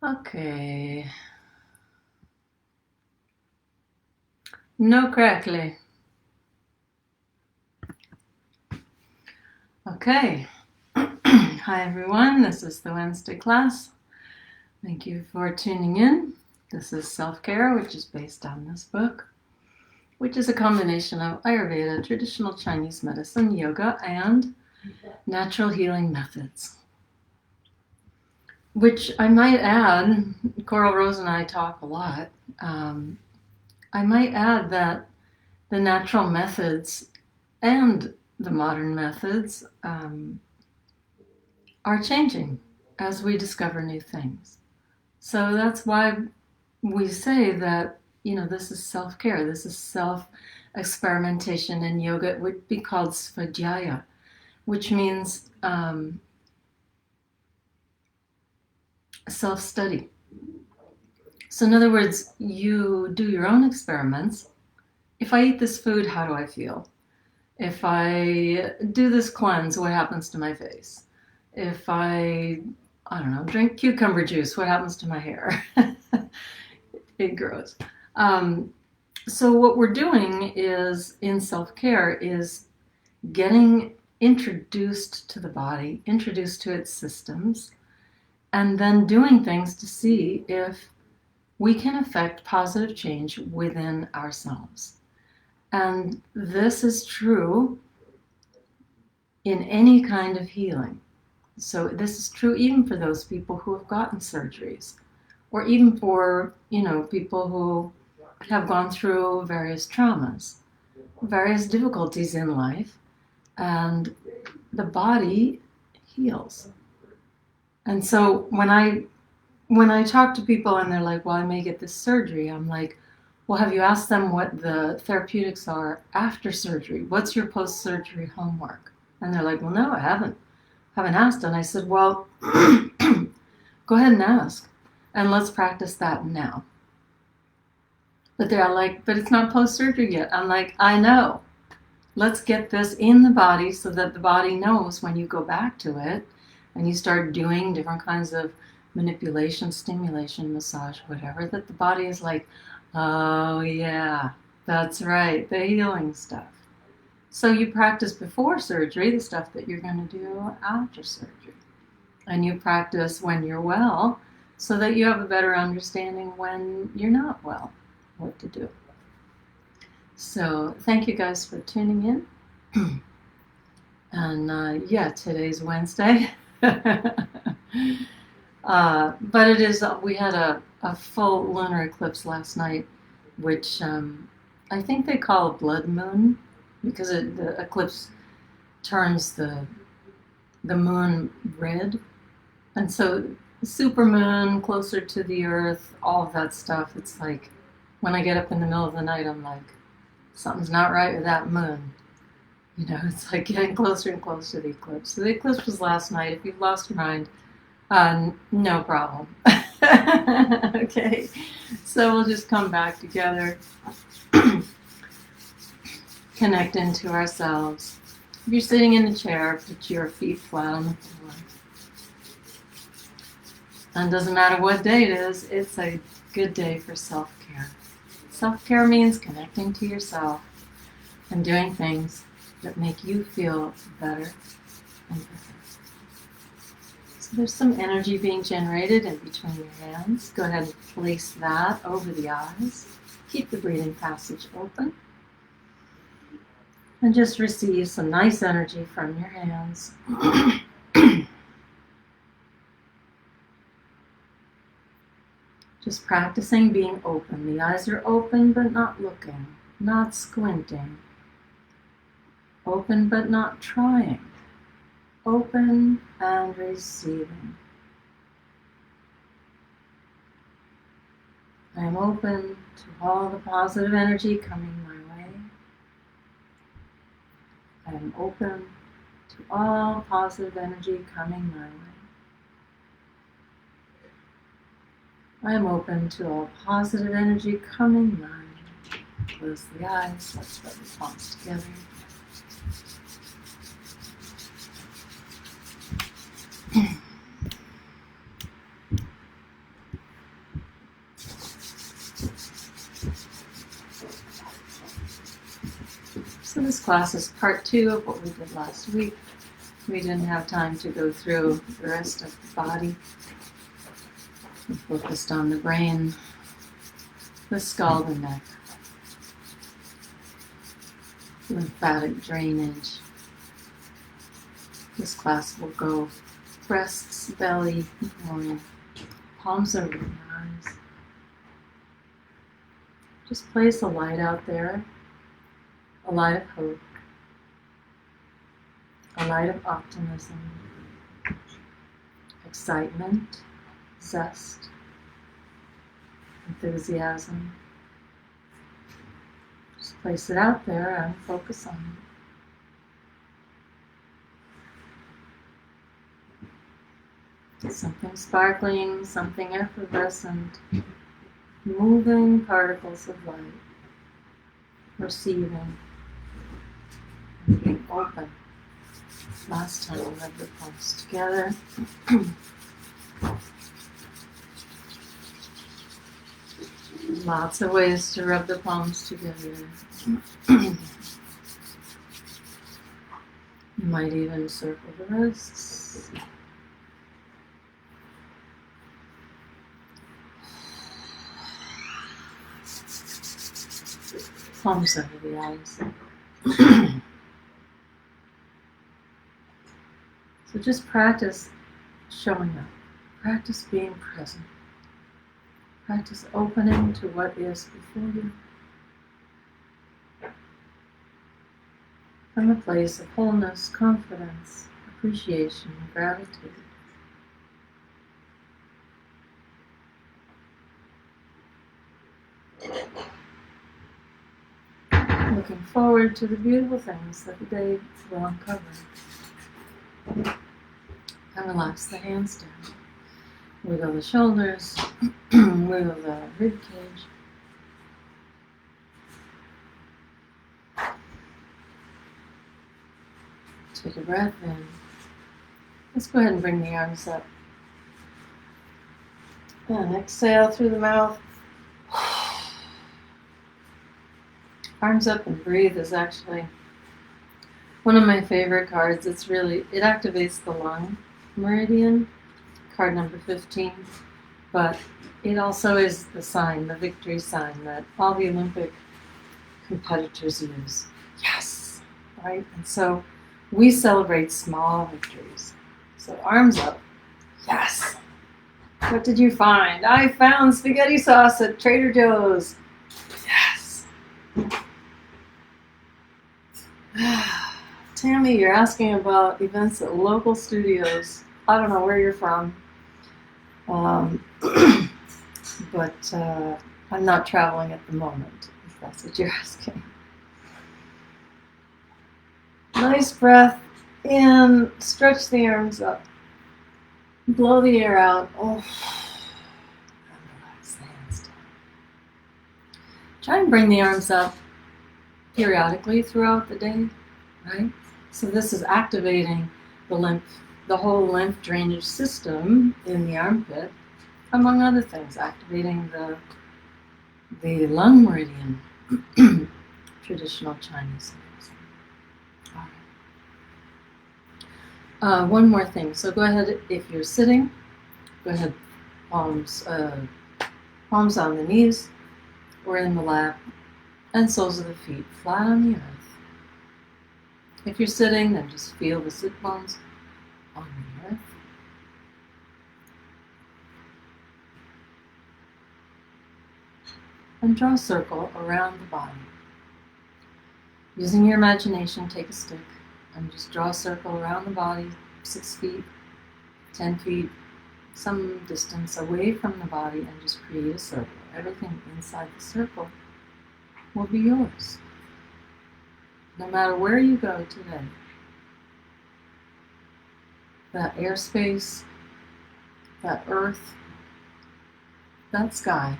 Okay. No crackly. Okay. Hi everyone, this is the Wednesday class. Thank you for tuning in. This is Self-Care, which is based on this book, which is a combination of Ayurveda, traditional Chinese medicine, yoga, and natural healing methods. Which I might add, Coral Rose and I talk a lot. I might add that the natural methods and the modern methods are changing as we discover new things. So that's why we say that, this is self-care, this is self-experimentation. In yoga it would be called svadhyaya, which means self-study. So in other words, you do your own experiments. If I eat this food, how do I feel? If I do this cleanse, what happens to my face? If I don't know, drink cucumber juice, what happens to my hair? It grows. So what we're doing is, in self-care, is getting introduced to the body, introduced to its systems, and then doing things to see if we can affect positive change within ourselves. And this is true in any kind of healing. So this is true even for those people who have gotten surgeries, or even for, people who have gone through various traumas, various difficulties in life, and the body heals. And so when I talk to people and they're like, well, I may get this surgery, I'm like, well, have you asked them what the therapeutics are after surgery? What's your post-surgery homework? And they're like, well, no, I haven't asked. And I said, well, go ahead and ask, and let's practice that now. But they're like, but it's not post-surgery yet. I'm like, I know. Let's get this in the body so that the body knows when you go back to it and you start doing different kinds of manipulation, stimulation, massage, whatever, that the body is like, oh yeah, that's right, the healing stuff. So you practice before surgery the stuff that you're going to do after surgery. And you practice when you're well so that you have a better understanding when you're not well, what to do. So thank you guys for tuning in. And today's Wednesday. But it is, we had a full lunar eclipse last night, which I think they call a blood moon, because the eclipse turns the moon red. And so supermoon, closer to the earth, all of that stuff, it's like when I get up in the middle of the night, I'm like, something's not right with that moon. It's like getting closer and closer to the eclipse. So the eclipse was last night. If you've lost your mind, no problem. Okay, so we'll just come back together, connect into ourselves. If you're sitting in a chair, put your feet flat on the floor. And it doesn't matter what day it is, it's a good day for self-care. Self-care means connecting to yourself and doing things that make you feel better and better. So there's some energy being generated in between your hands. Go ahead and place that over the eyes. Keep the breathing passage open. And just receive some nice energy from your hands. Just practicing being open. The eyes are open but not looking, not squinting. Open but not trying. Open and receiving. I am open to all the positive energy coming my way. I am open to all positive energy coming my way. I am open to all positive energy coming my way. Close the eyes. Let's rub the palms together. class is part 2 of what we did last week. We didn't have time to go through the rest of the body. We focused on the brain, the skull, the neck, lymphatic drainage. This class will go breasts, belly, groin, palms over the eyes. Just place a light out there, a light of hope, a light of optimism, excitement, zest, enthusiasm. Just place it out there and focus on it. Something sparkling, something effervescent, moving particles of light, receiving, and being open. Last time we rubbed the palms together. Lots of ways to rub the palms together. You might even circle the wrists. Palms over the eyes. So just practice showing up. Practice being present. Practice opening to what is before you. From a place of wholeness, confidence, appreciation, and gratitude. Looking forward to the beautiful things that the day will uncover. And relax the hands down. Wiggle the shoulders, wiggle the rib cage. Take a breath in. Let's go ahead and bring the arms up. And exhale through the mouth. Arms up and breathe is actually one of my favorite cards. It activates the lung meridian, card number 15, but it also is the sign, the victory sign that all the Olympic competitors use. Yes, right? And so we celebrate small victories. So arms up. Yes. What did you find? I found spaghetti sauce at Trader Joe's. Yes. Tammy, you're asking about events at local studios. I don't know where you're from, but I'm not traveling at the moment, if that's what you're asking. Nice breath in, stretch the arms up, blow the air out. Oh, and relax the hands down. Try and bring the arms up periodically throughout the day, right? So this is activating the whole lymph drainage system in the armpit, among other things, activating the lung meridian, traditional Chinese medicine. All right. One more thing. So go ahead, if you're sitting, go ahead, palms on the knees or in the lap, and soles of the feet flat on the earth. If you're sitting, then just feel the sit bones on the earth. And draw a circle around the body. Using your imagination, take a stick and just draw a circle around the body, 6 feet, 10 feet, some distance away from the body, and just create a circle. Everything inside the circle will be yours. No matter where you go today, that airspace, that earth, that sky,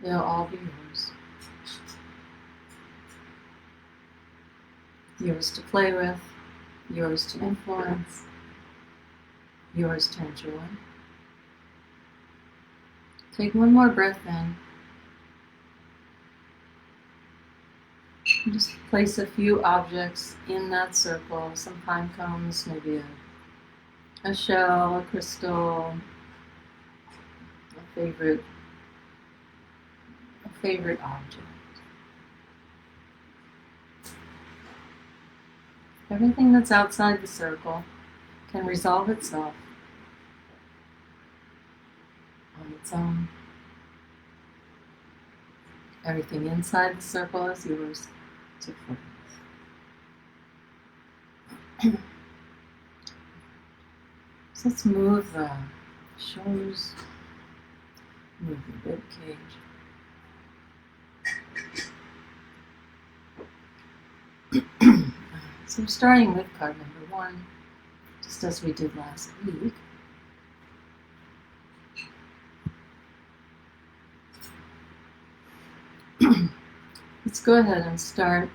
they'll all be yours. Yours to play with, yours to influence, yours to enjoy. Take one more breath in. Just place a few objects in that circle, some pine cones, maybe a shell, a crystal, a favorite object. Everything that's outside the circle can resolve itself on its own. Everything inside the circle is yours to focus. So let's move the shoulders, move the rib cage. So we're starting with card number 1, just as we did last week. Let's go ahead and start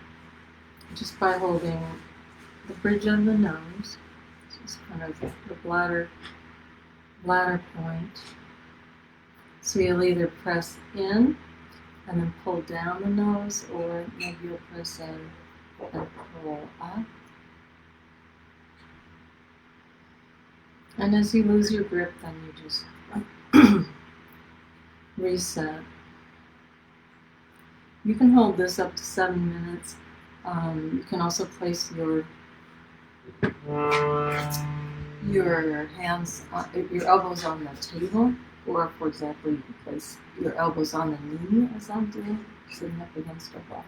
just by holding the bridge of the nose, just kind of the bladder point. So you'll either press in and then pull down the nose, or maybe you'll press in and pull up. And as you lose your grip, then you just reset. You can hold this up to 7 minutes. You can also place your hands, your elbows on the table, or for example, you can place your elbows on the knee, as I'm doing, sitting up against a wall.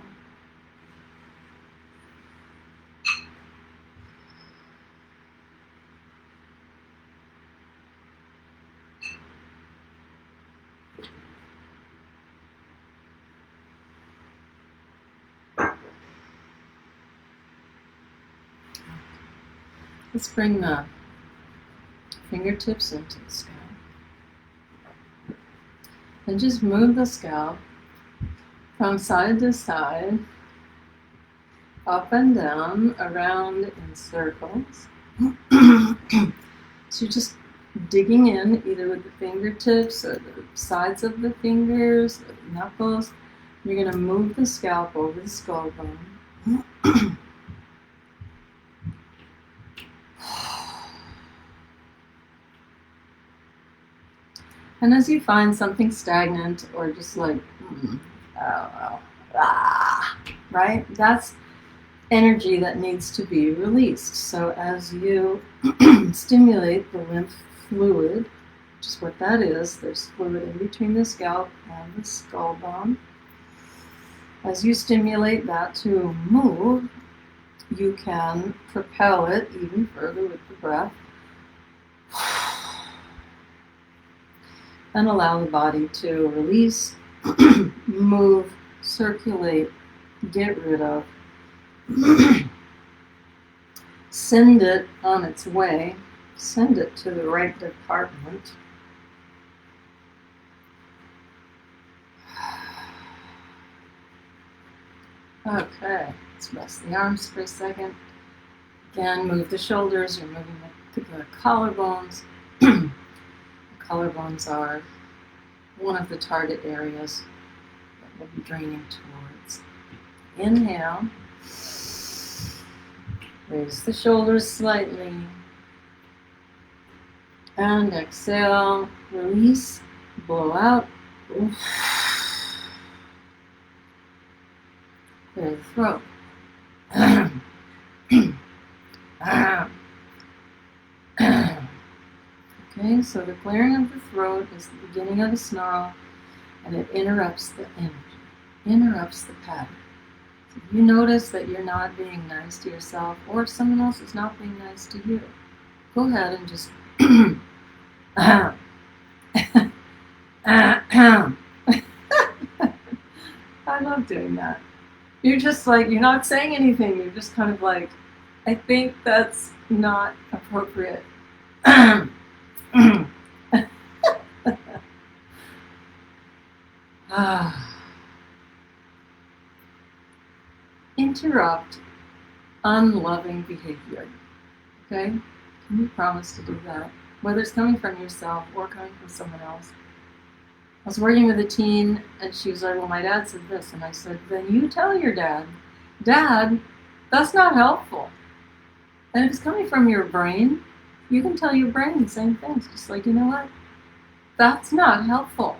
Let's bring the fingertips into the scalp. And just move the scalp from side to side, up and down, around in circles. So you're just digging in either with the fingertips or the sides of the fingers, or the knuckles. You're going to move the scalp over the skull bone. And as you find something stagnant or just like, right? That's energy that needs to be released. So as you stimulate the lymph fluid, which is what that is, there's fluid in between the scalp and the skull bone. As you stimulate that to move, you can propel it even further with the breath. And allow the body to release, move, circulate, get rid of, send it on its way, send it to the right department. Okay, let's rest the arms for a second. Again, move the shoulders, you're moving the collarbones. Collarbones are one of the target areas that we'll be draining towards. Inhale. Raise the shoulders slightly. And exhale. Release. Blow out. Clear the throat. Okay, so the clearing of the throat is the beginning of the snarl, and it interrupts the energy, interrupts the pattern. So if you notice that you're not being nice to yourself, or if someone else is not being nice to you, go ahead and just I love doing that. You're just like, you're not saying anything, you're just kind of like, I think that's not appropriate. Interrupt unloving behavior. Okay? Can you promise to do that? Whether it's coming from yourself or coming from someone else. I was working with a teen and she was like, well, my dad said this. And I said, then you tell your dad. Dad, that's not helpful. And if it's coming from your brain, you can tell your brain the same things. Just like, you know what? That's not helpful.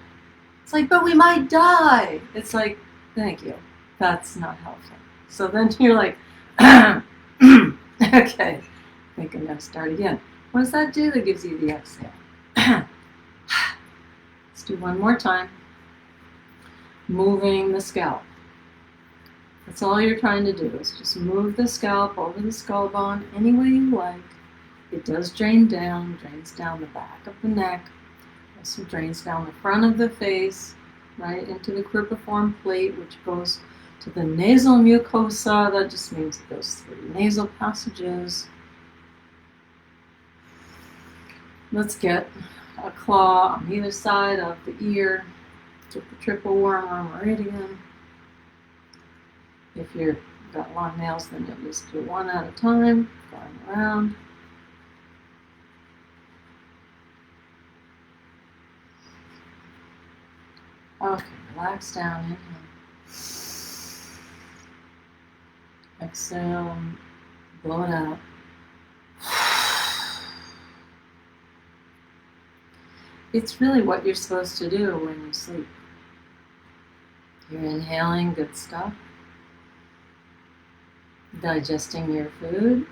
It's like, but we might die. It's like, thank you. That's not helpful. So then you're like, okay, I think I'm going to start again. What does that do that gives you the exhale? Let's do one more time. Moving the scalp. That's all you're trying to do is just move the scalp over the skull bone any way you like. It does drain down, drains down the back of the neck, also drains down the front of the face, right into the cribriform plate, which goes to the nasal mucosa. That just means it goes through nasal passages. Let's get a claw on either side of the ear. Get the triple worm meridian. If you've got long nails, then you'll just do one at a time, going around. Okay, relax down, inhale. Exhale, blow it out. It's really what you're supposed to do when you sleep. You're inhaling good stuff, digesting your food,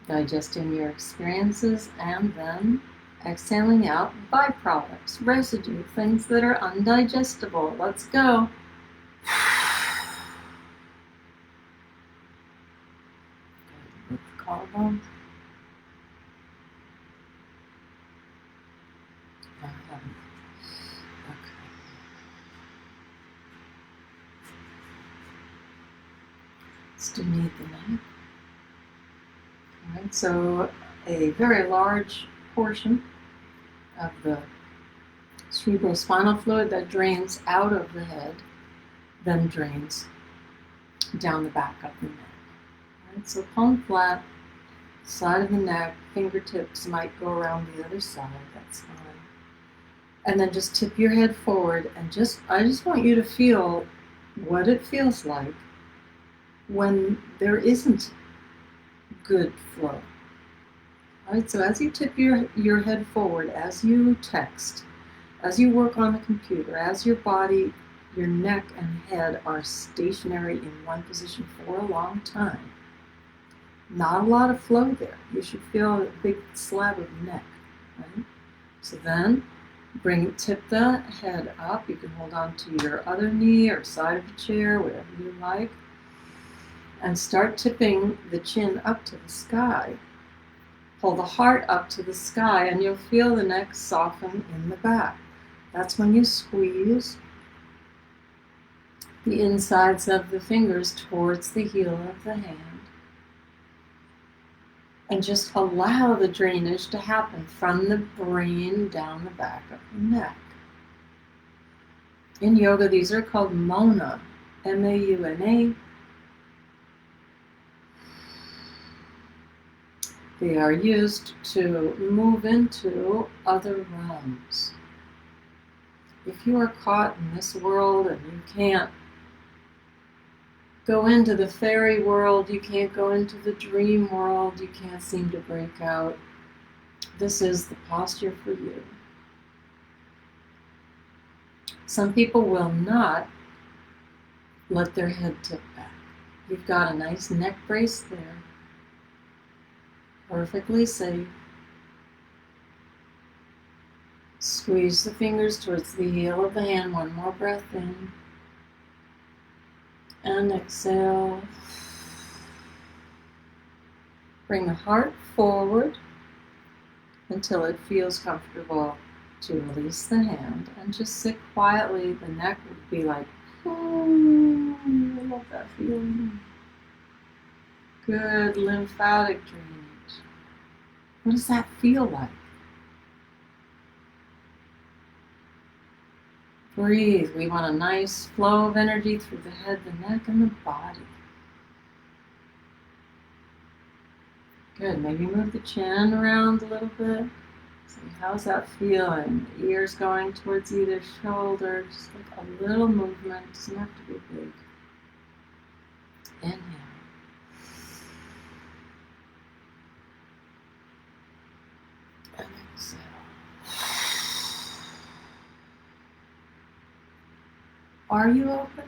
digesting your experiences, and then exhaling out byproducts, residue, things that are undigestible. Let's go. With the collarbone. Still need the neck. All right, so a very large portion of the cerebrospinal fluid that drains out of the head then drains down the back of the neck. All right, so palm flat, side of the neck, fingertips might go around the other side, that's fine. And then just tip your head forward and I just want you to feel what it feels like when there isn't good flow. All right, so as you tip your head forward, as you text, as you work on the computer, as your body, your neck and head are stationary in one position for a long time, not a lot of flow there. You should feel a big slab of neck, right? So then tip the head up. You can hold on to your other knee or side of the chair, whatever you like. And start tipping the chin up to the sky. Pull the heart up to the sky and you'll feel the neck soften in the back. That's when you squeeze the insides of the fingers towards the heel of the hand. And just allow the drainage to happen from the brain down the back of the neck. In yoga, these are called Mauna, M-A-U-N-A. They are used to move into other realms. If you are caught in this world and you can't go into the fairy world, you can't go into the dream world, you can't seem to break out, this is the posture for you. Some people will not let their head tip back. You've got a nice neck brace there. Perfectly safe. Squeeze the fingers towards the heel of the hand. One more breath in. And exhale. Bring the heart forward until it feels comfortable to release the hand. And just sit quietly. The neck would be like, oh, I love that feeling. Good lymphatic drainage. What does that feel like? Breathe. We want a nice flow of energy through the head, the neck, and the body. Good. Maybe move the chin around a little bit. See, how's that feeling? The ears going towards either shoulder. Just like a little movement. Doesn't have to be big. Inhale. And exhale. Are you open?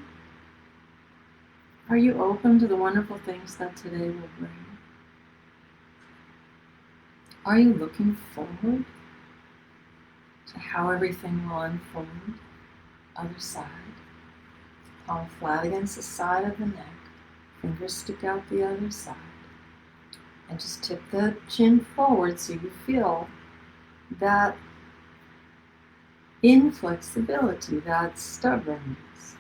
Are you open to the wonderful things that today will bring? Are you looking forward to how everything will unfold? Other side. Palm flat against the side of the neck. Fingers stick out the other side. And just tip the chin forward so you feel that inflexibility, that stubbornness.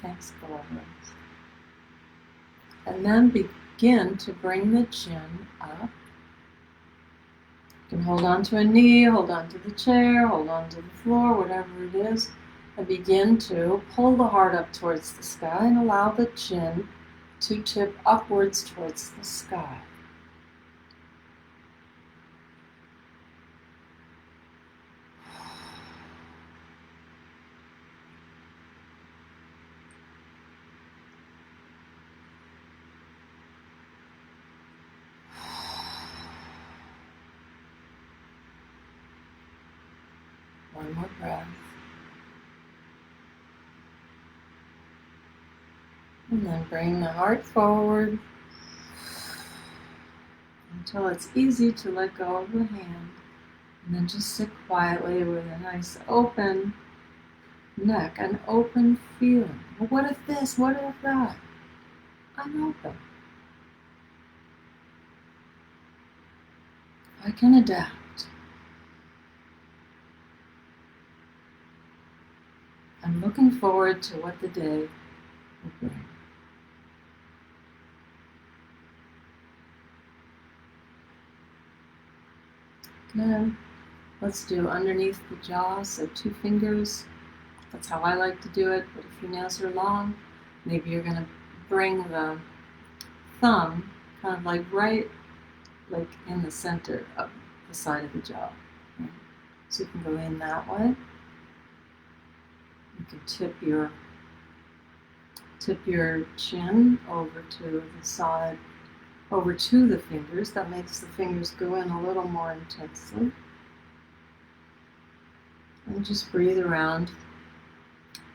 Thanks, beloveds. And then begin to bring the chin up. You can hold on to a knee, hold on to the chair, hold on to the floor, whatever it is. And begin to pull the heart up towards the sky and allow the chin to tip upwards towards the sky. One more breath. And then bring the heart forward until it's easy to let go of the hand. And then just sit quietly with a nice open neck, an open feeling. Well, what if this? What if that? I'm open. I can adapt. I'm looking forward to what the day will bring. Good. Let's do underneath the jaw, so 2 fingers. That's how I like to do it, but if your nails are long, maybe you're going to bring the thumb kind of like right like in the center of the side of the jaw. Right? So you can go in that way. You can tip your chin over to the side, over to the fingers. That makes the fingers go in a little more intensely. And just breathe around.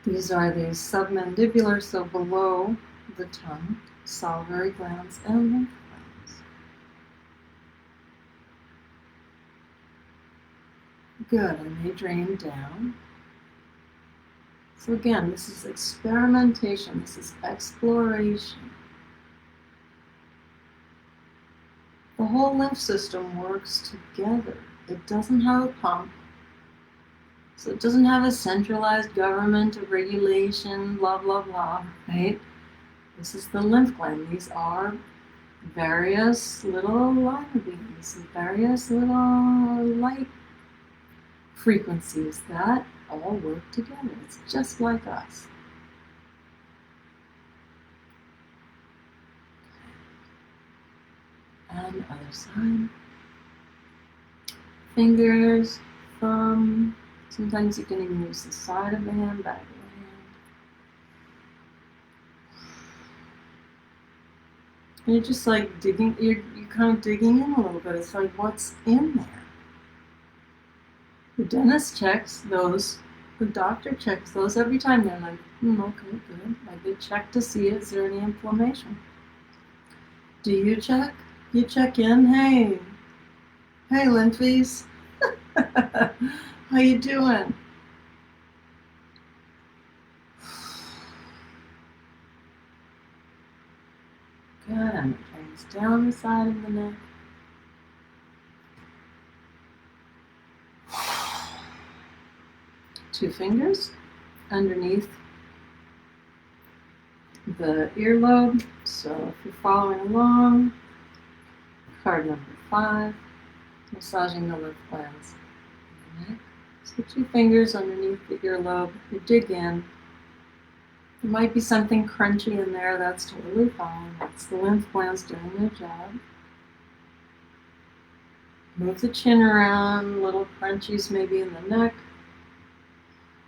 These are the submandibular, so below the tongue, salivary glands and lymph glands. Good, and they drain down. So again, this is experimentation, this is exploration. The whole lymph system works together. It doesn't have a pump, so it doesn't have a centralized government of regulation, blah, blah, blah, right? This is the lymph gland. These are various little lima beans, various little light frequencies that all work together. It's just like us. And other side. Fingers, thumb. Sometimes you can even use the side of the hand, back of the hand. And you're just like digging, you're kind of digging in a little bit. It's like, what's in there? The dentist checks those, the doctor checks those every time. They're like, okay, good. Like they check to see, is there any inflammation? Do you check? You check in, hey lymphies, how you doing? Good, and it drains down the side of the neck. Two fingers underneath the earlobe. So if you're following along, card number 5, massaging the lymph glands. So 2 fingers underneath the earlobe. You dig in. There might be something crunchy in there. That's totally fine. That's the lymph glands doing their job. Move the chin around. Little crunchies maybe in the neck.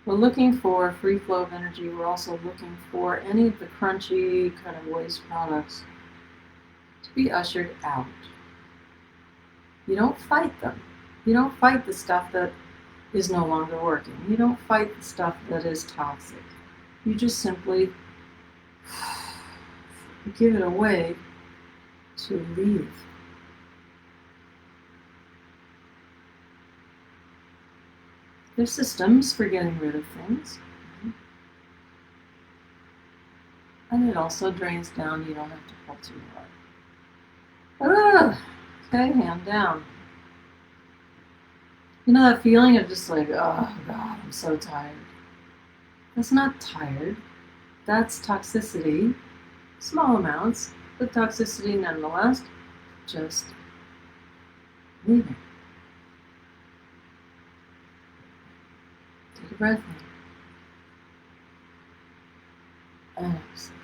We're looking for free flow of energy. We're also looking for any of the crunchy kind of waste products to be ushered out. You don't fight them. You don't fight the stuff that is no longer working. You don't fight the stuff that is toxic. You just simply give it away to leave. There's systems for getting rid of things. And it also drains down. You don't have to pull too hard. Okay, hand down. You know that feeling of just like, oh God, I'm so tired. That's not tired. That's toxicity. Small amounts, but toxicity nonetheless. Just leaving. Take a breath in. And exhale.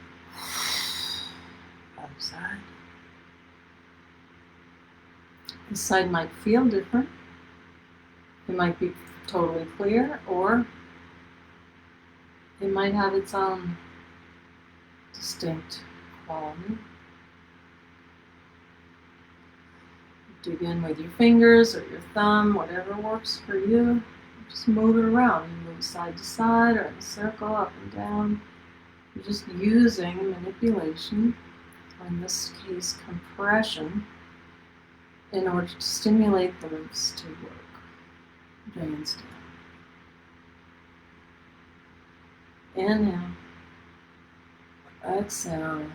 Other side. This side might feel different. It might be totally clear, or it might have its own distinct quality. Dig in with your fingers or your thumb, whatever works for you. Just move it around. You move side to side or in a circle, up and down. You're just using manipulation, or in this case compression, in order to stimulate the lymphs to work. Drains down. Inhale. Exhale.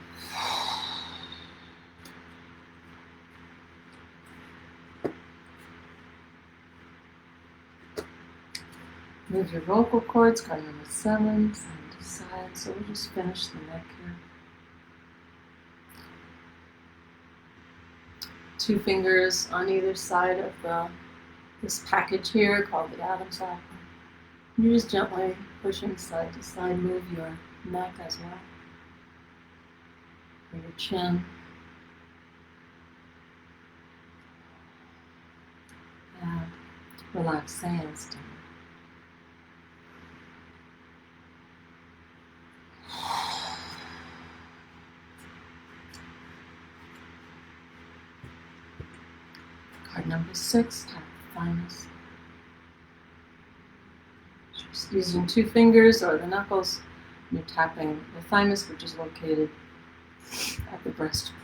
Move your vocal cords, card number 7, side to side. So we'll just finish the neck here. 2 fingers on either side of this package here called the Adam's apple. You're just gently pushing side to side. Move your neck as well. Or your chin. And relax the hands down. Card number 6, tap the thymus. Just using 2 fingers or the knuckles, you're tapping the thymus, which is located at the breastplate.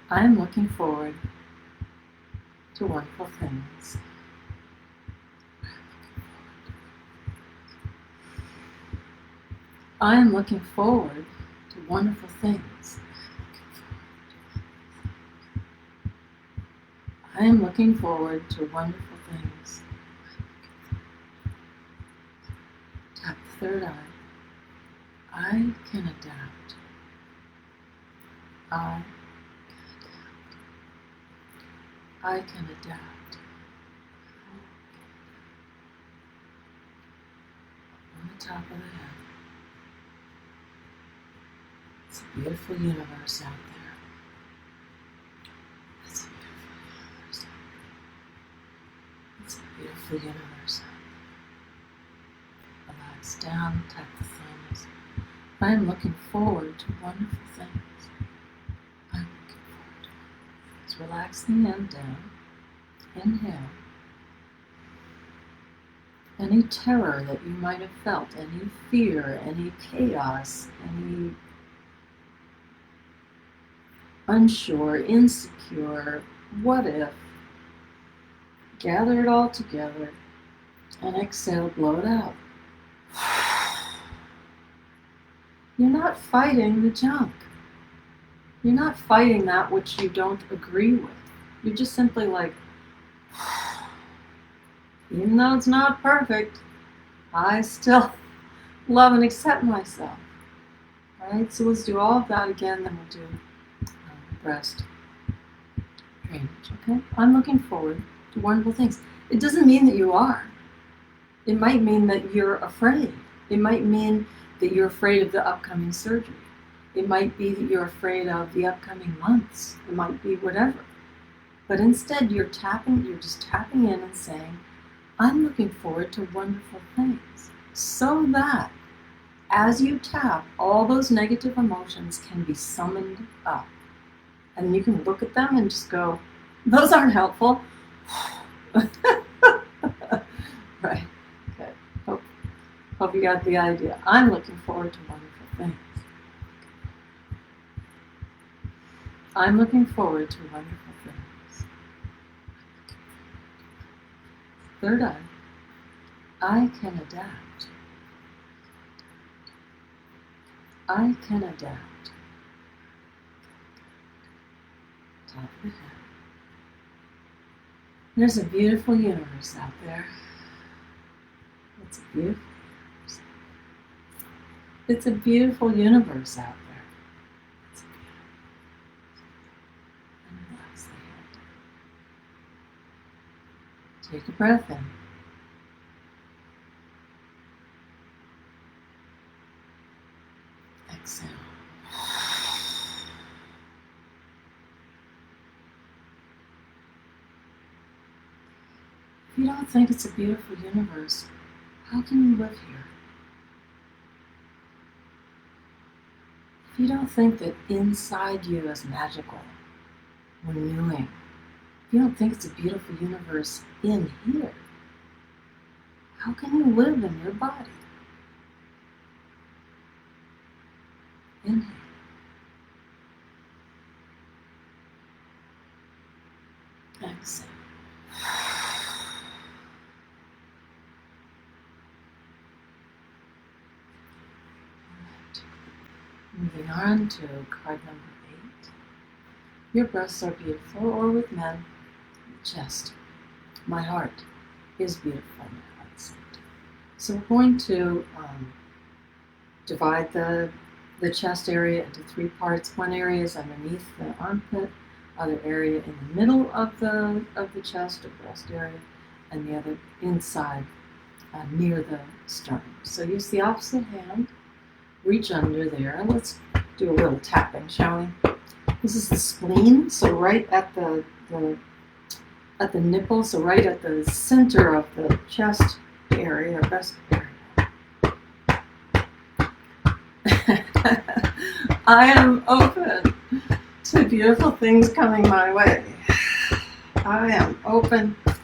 I am looking forward to wonderful things. I am looking forward to wonderful things. I am looking forward to wonderful things. Tap the third eye. I can adapt. I can adapt. On the top of the head. It's a beautiful universe out there. It's a beautiful universe out there. Relax down, tap the thumbs. I am looking forward to wonderful things. I'm looking forward to wonderful things. Relax the hand down. Inhale. Any terror that you might have felt, any fear, any chaos, any unsure, insecure, what if, gather it all together and exhale, blow it out. You're not fighting the junk. You're not fighting that which you don't agree with. You're just simply like, even though it's not perfect, I still love and accept myself. All right, so let's do all of that again, then we'll do breast drainage, okay? I'm looking forward to wonderful things. It doesn't mean that you are. It might mean that you're afraid. It might mean that you're afraid of the upcoming surgery. It might be that you're afraid of the upcoming months. It might be whatever. But instead you're just tapping in and saying, I'm looking forward to wonderful things. So that as you tap, all those negative emotions can be summoned up. And you can look at them and just go, those aren't helpful. Right. Okay. Hope you got the idea. I'm looking forward to wonderful things. I'm looking forward to wonderful things. Third eye. I can adapt. I can adapt. Top of the head. There's a beautiful universe out there. It's a beautiful universe. It's a beautiful universe out there. It's beautiful. And relax the head. Take a breath in. Exhale. If you don't think it's a beautiful universe, how can you live here? If you don't think that inside you is magical, renewing, if you don't think it's a beautiful universe in here, how can you live in your body? Inhale. Exhale. Moving on to card number 8. Your breasts are beautiful, or with men, chest. My heart is beautiful. My heart center. So we're going to divide the chest area into 3 parts. One area is underneath the armpit, other area in the middle of the chest or breast area, and the other inside near the sternum. So use the opposite hand. Reach under there. Let's do a little tapping, shall we? This is the spleen, so right at the nipple, so right at the center of the chest area or breast area. I am open to beautiful things coming my way. I am open to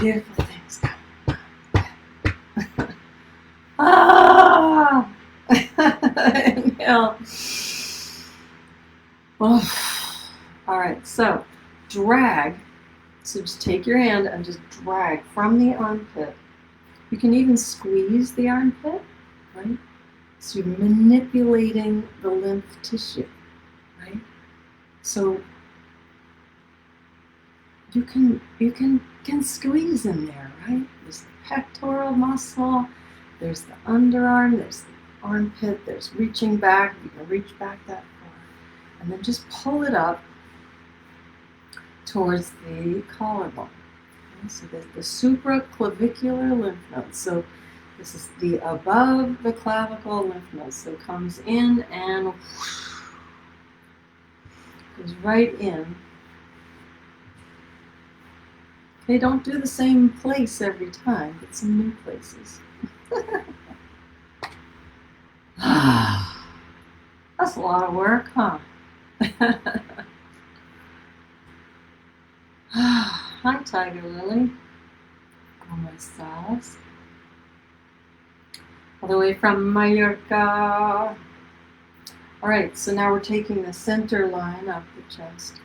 beautiful things coming my way. Ah! Inhale. Oh. All right, so drag. So just take your hand and just drag from the armpit. You can even squeeze the armpit, right? So you're manipulating the lymph tissue, right? So you can squeeze in there, right? There's the pectoral muscle, there's the underarm, there's the armpit, there's reaching back. You can reach back that far. And then just pull it up towards the collarbone. Okay? So there's the supraclavicular lymph node. So this is the above the clavicle lymph node. So it comes in and goes right in. Okay, don't do the same place every time. Get some new places. That's a lot of work, huh? Hi, Tiger Lily. ¿Cómo estás? All the way from Mallorca. All right, so now we're taking the center line of the chest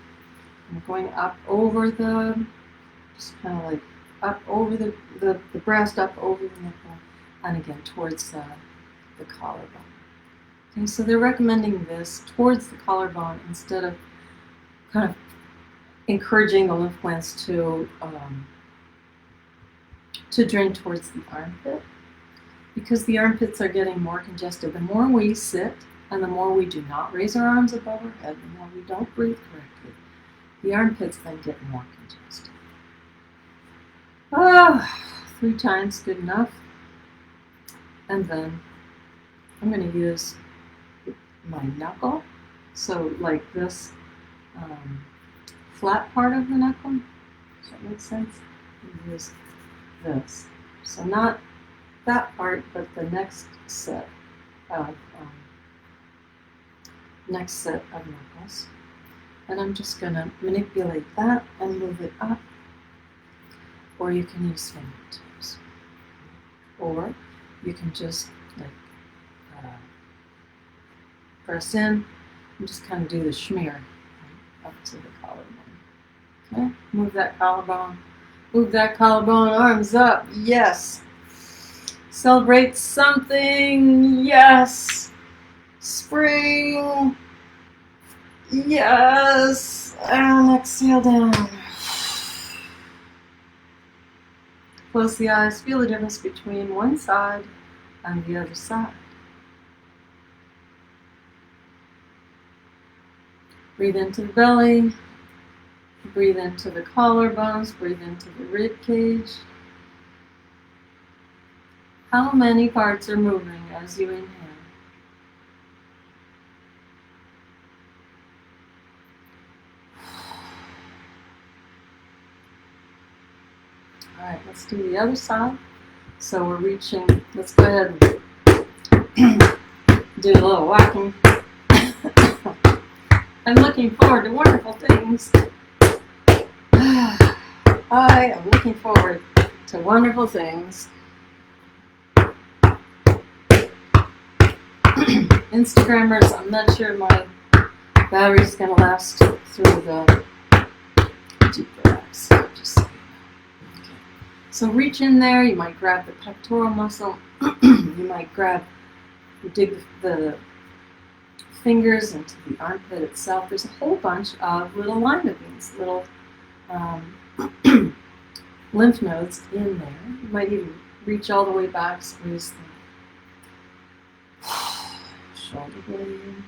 and going up over just kind of like up over the breast, up over the nipple, and again towards the collarbone. Okay, so they're recommending this towards the collarbone instead of kind of encouraging the lymph glands to drain towards the armpit, because the armpits are getting more congested. The more we sit and the more we do not raise our arms above our head, the more we don't breathe correctly, the armpits then get more congested. 3 times, good enough. And then I'm going to use my knuckle, so like this flat part of the knuckle. Does that make sense? Use this. So not that part, but the next set of knuckles. And I'm just going to manipulate that and move it up. Or you can use fingertips. Or you can just like press in and just kind of do the schmear up to the collarbone. Okay, move that collarbone. Move that collarbone, arms up. Yes. Celebrate something. Yes. Spring. Yes. And exhale down. Close the eyes. Feel the difference between one side and the other side. Breathe into the belly. Breathe into the collarbones. Breathe into the rib cage. How many parts are moving as you inhale? All right, let's do the other side. So we're reaching, let's go ahead and do a little walking. I'm looking forward to wonderful things. I am looking forward to wonderful things. Instagrammers, I'm not sure my battery's going to last through the deep relax. Just so you know. Okay. So reach in there. You might grab the pectoral muscle. You might dig the fingers into the armpit itself. There's a whole bunch of little lima beans, little lymph nodes in there. You might even reach all the way back, squeeze the shoulder blade.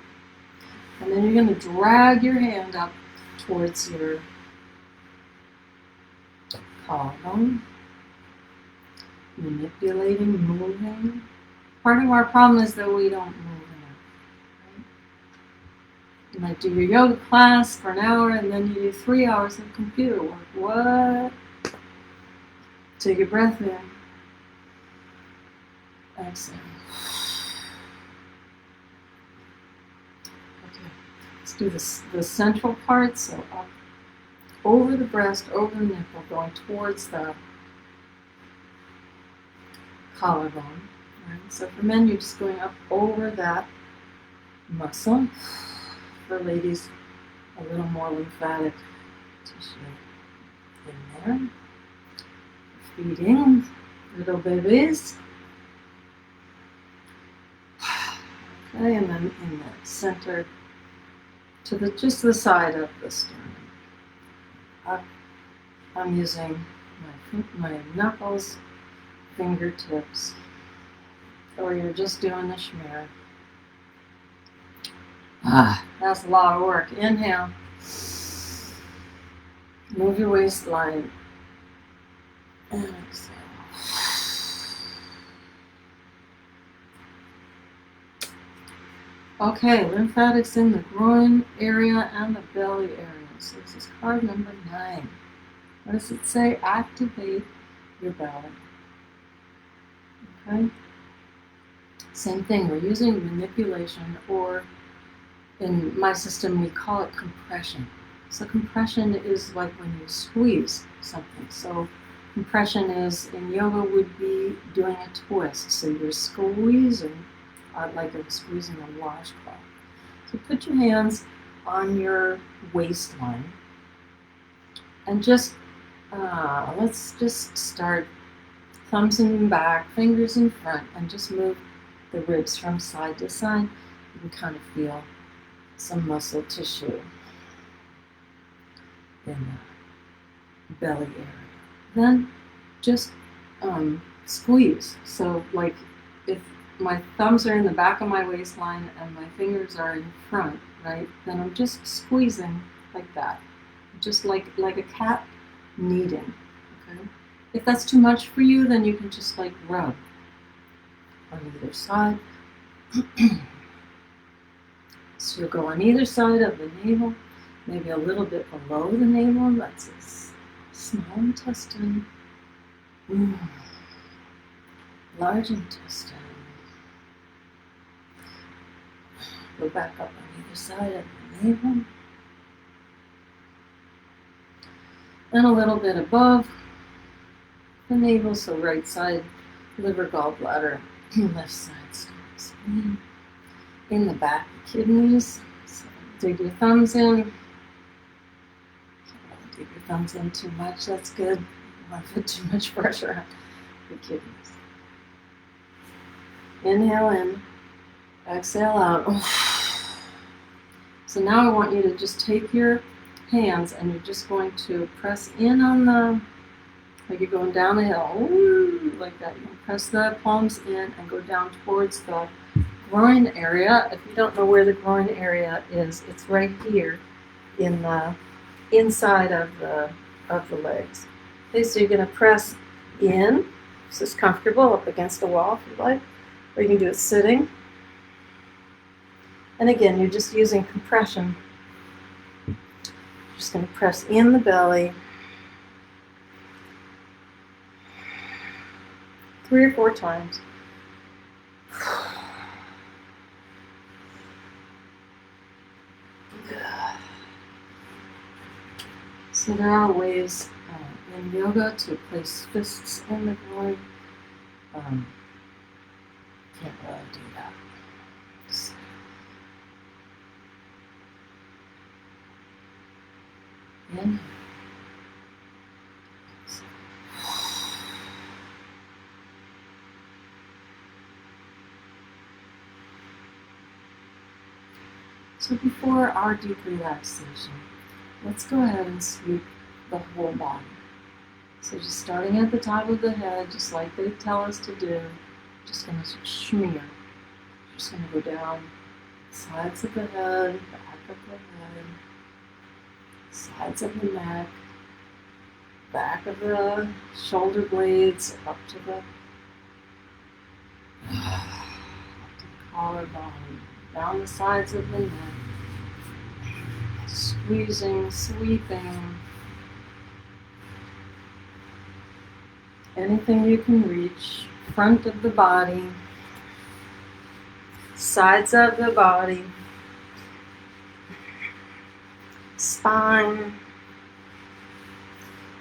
And then you're going to drag your hand up towards your collarbone, manipulating, moving. Part of our problem is that we don't move enough. Right? You might do your yoga class for an hour and then you do 3 hours of computer work. What? Take a breath in. Exhale. Okay, let's do the central part. So up over the breast, over the nipple, going towards the collarbone. Right? So for men, you're just going up over that muscle. For ladies, a little more lymphatic tissue in there. Feeding little babies. Okay, and then in the center to just the side of the sternum. I'm using my knuckles, fingertips, or you're just doing the schmear. That's a lot of work. Inhale. Move your waistline. And exhale. Okay, lymphatics in the groin area and the belly area. So this is card number 9. What does it say? Activate your belly. Okay. Same thing. We're using manipulation, or in my system we call it compression. So compression is like when you squeeze something. So compression is, in yoga, would be doing a twist. So you're squeezing, like I'm squeezing a washcloth. So put your hands on your waistline and just, let's just start thumbs in back, fingers in front, and just move the ribs from side to side. You can kind of feel some muscle tissue in the belly area. Then just squeeze. So like if my thumbs are in the back of my waistline and my fingers are in front, right? Then I'm just squeezing like that. Just like a cat kneading, okay? If that's too much for you, then you can just like rub on either side. So you'll go on either side of the navel, maybe a little bit below the navel. That's a small intestine. Large intestine. Go back up on either side of the navel. And a little bit above the navel, so right side, liver, gallbladder, left side, stomach, spleen. In the back, the kidneys. So dig your thumbs in. Don't want to dig your thumbs in too much, that's good. You don't want to put too much pressure on the kidneys. Inhale in, exhale out. So now I want you to just take your hands and you're just going to press in on the, like you're going down the hill, ooh, like that. You press the palms in and go down towards the groin area. If you don't know where the groin area is, it's right here in the inside of the legs. Okay, so you're going to press in. This is comfortable up against the wall if you like, or you can do it sitting. And again, you're just using compression. Just going to press in the belly 3 or 4 times. So there are ways in yoga to place fists in the groin. Can't really do that. Just inhale. So before our deep relaxation, let's go ahead and sweep the whole body. So just starting at the top of the head, just like they tell us to do, just going to smear. Just going to go down sides of the head, back of the head, sides of the neck, back of the shoulder blades, up to the collarbone, down the sides of the neck, squeezing, sweeping, anything you can reach, front of the body, sides of the body, spine,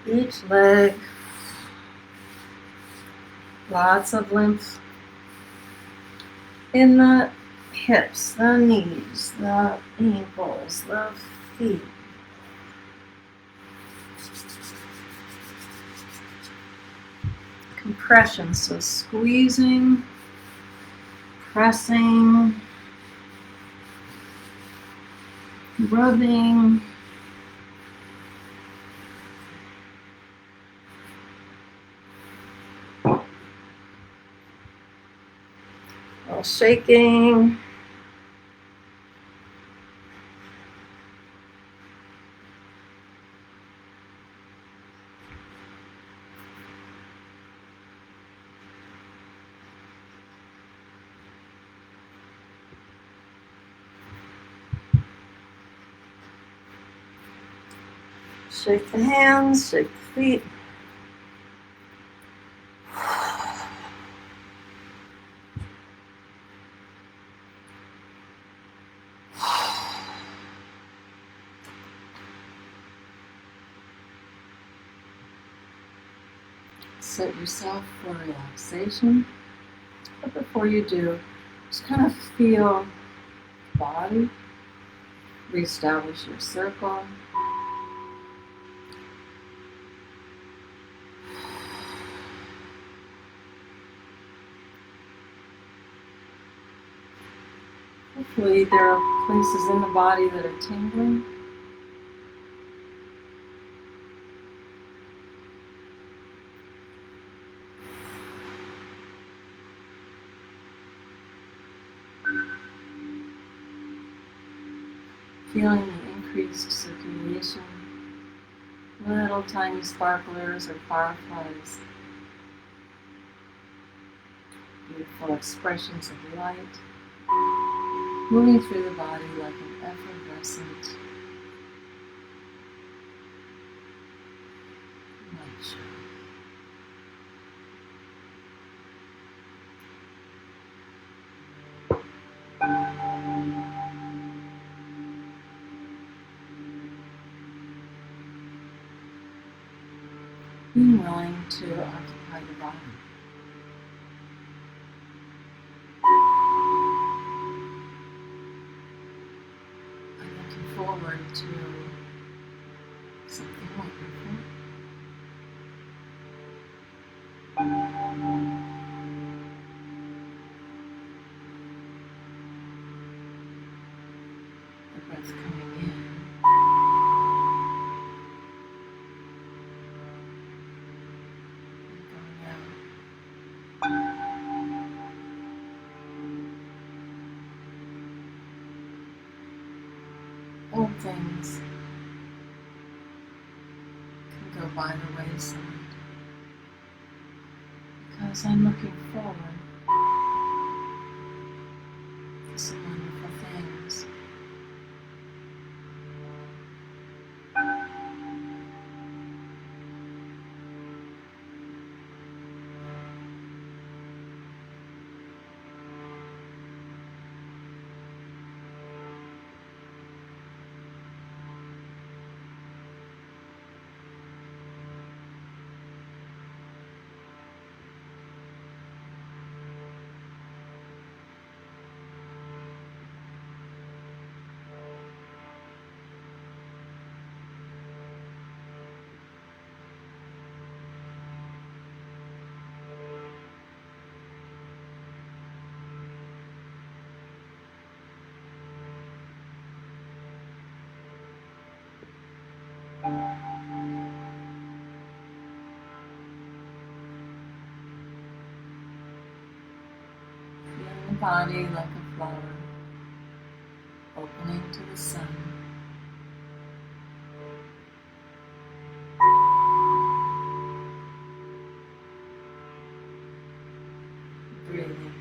each leg, lots of lymph in the hips, the knees, the ankles, the feet. Compression, so squeezing, pressing, rubbing, all shaking. Shake the hands, shake the feet. Set yourself for relaxation. But before you do, just kind of feel the body. Reestablish your circle. Hopefully there are places in the body that are tingling. Feeling the increased circulation, little tiny sparklers or fireflies, beautiful expressions of light, moving through the body like an effervescent light show. being willing to occupy the body. I'm looking forward to something wonderful. The breath coming in. And going out. Old things can go by the wayside because I'm looking forward to some wonderful things. Feeling the body like a flower, opening to the sun. Breathing.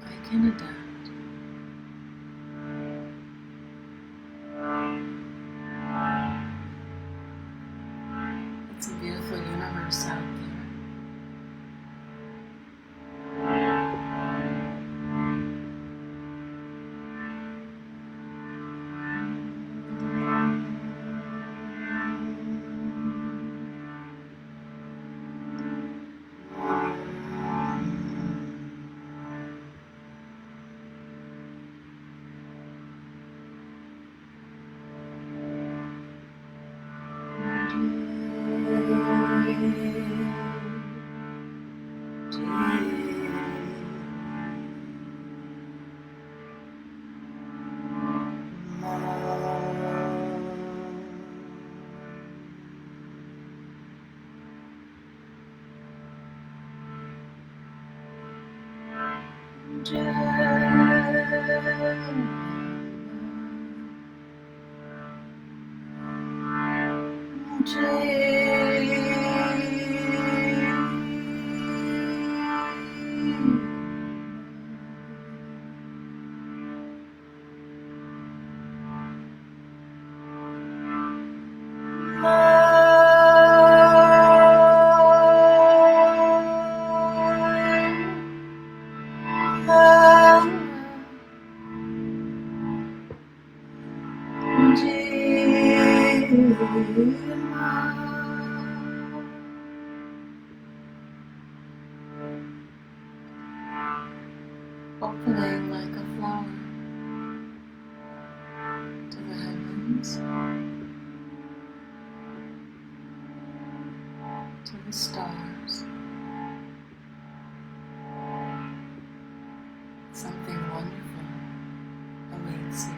I can adapt. It's a beautiful universe out there. Opening like a flower to the heavens, to the stars. Something wonderful awaits you.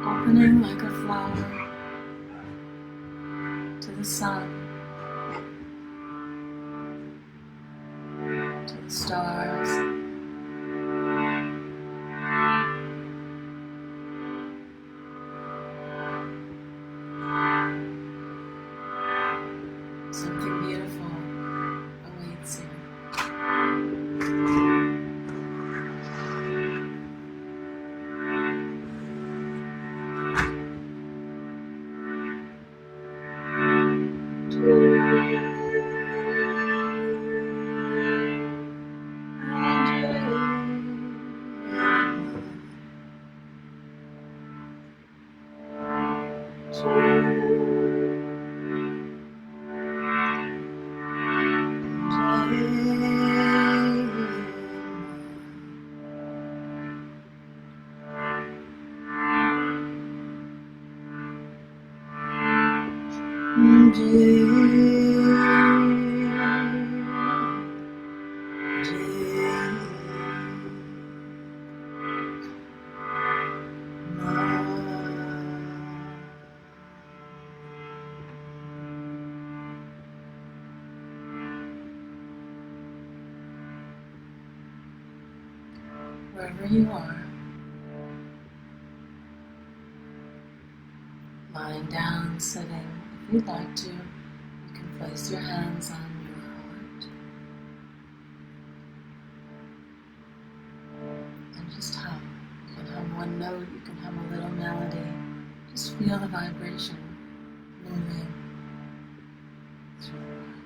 Opening like a flower to the sun, to the stars, something beautiful awaits you. Wherever you are, lying down, sitting, if you'd like to, you can place your hands on your heart and just hum. You can hum one note, you can hum a little melody. Just feel the vibration moving through your body.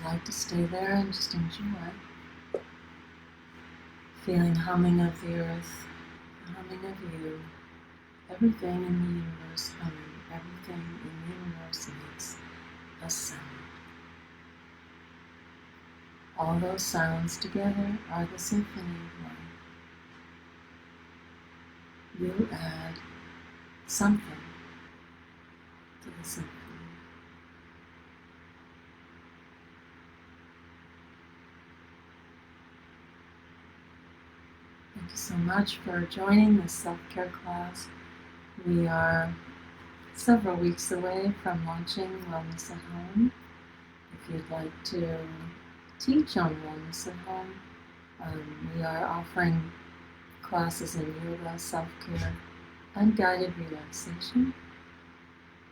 like to stay there and just enjoy. Feeling humming of the earth, humming of you. Everything in the universe humming. Everything in the universe makes a sound. All those sounds together are the symphony of life. You add something to the symphony. Thank you so much for joining this self-care class. We are several weeks away from launching Wellness at Home. If you'd like to teach on Wellness at Home, we are offering classes in yoga, self-care, and guided relaxation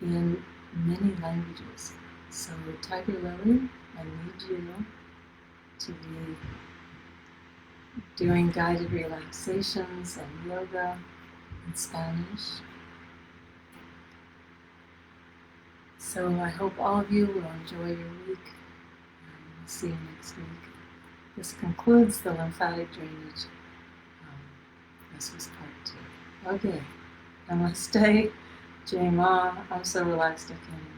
in many languages. So Tiger Lily, I need you to be doing guided relaxations and yoga in Spanish. So I hope all of you will enjoy your week, and we'll see you next week. This concludes the lymphatic drainage. This was part 2. Okay, namaste, Jai Ma. I'm so relaxed I can't